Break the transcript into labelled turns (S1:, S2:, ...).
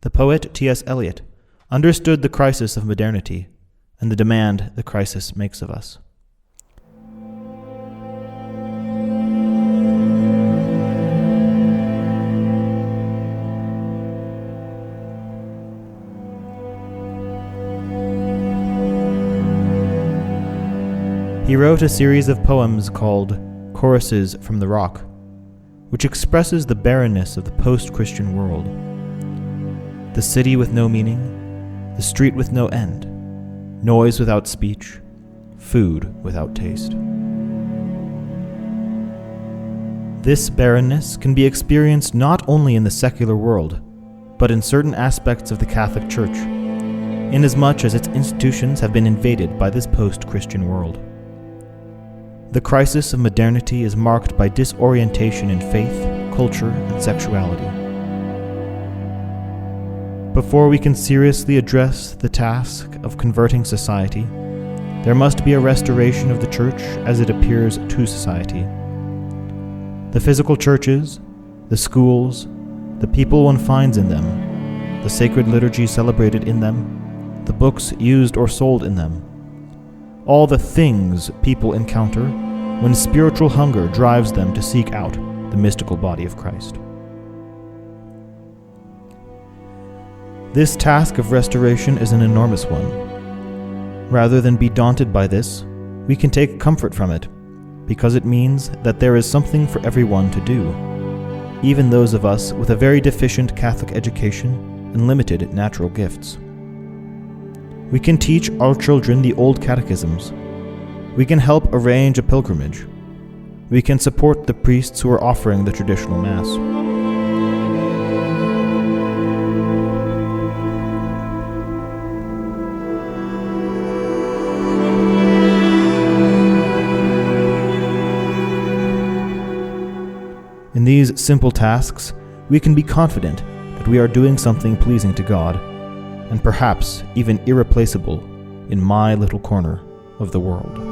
S1: The poet T.S. Eliot understood the crisis of modernity and the demand the crisis makes of us. He wrote a series of poems called Choruses from the Rock, which expresses the barrenness of the post-Christian world. The city with no meaning, the street with no end, noise without speech, food without taste. This barrenness can be experienced not only in the secular world, but in certain aspects of the Catholic Church, inasmuch as its institutions have been invaded by this post-Christian world. The crisis of modernity is marked by disorientation in faith, culture, and sexuality. Before we can seriously address the task of converting society, there must be a restoration of the Church as it appears to society. The physical churches, the schools, the people one finds in them, the sacred liturgy celebrated in them, the books used or sold in them, all the things people encounter when spiritual hunger drives them to seek out the mystical body of Christ. This task of restoration is an enormous one. Rather than be daunted by this, we can take comfort from it, because it means that there is something for everyone to do, even those of us with a very deficient Catholic education and limited natural gifts. We can teach our children the old catechisms. We can help arrange a pilgrimage. We can support the priests who are offering the traditional Mass. In these simple tasks, we can be confident that we are doing something pleasing to God, and perhaps even irreplaceable in my little corner of the world.